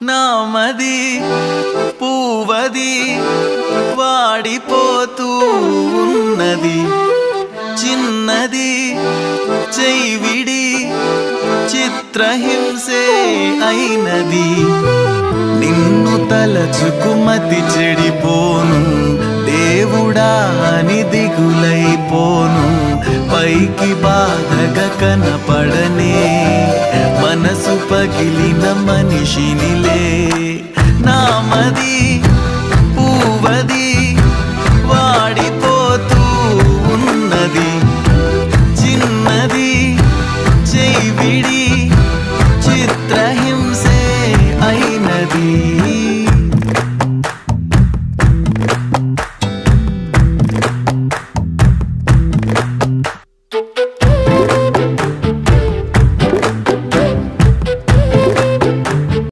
నామది పూవది వాడిపోతూ ఉన్నది చిన్నది చెయ్యివిడి చిత్రహింసే అయినది నిన్ను తలచుకుమతి చెడిపోను దేవుడా అని దిగులైపోను పైకి బాధగా కనపడనే మనసు పగిలిన మనిషినిలే నామది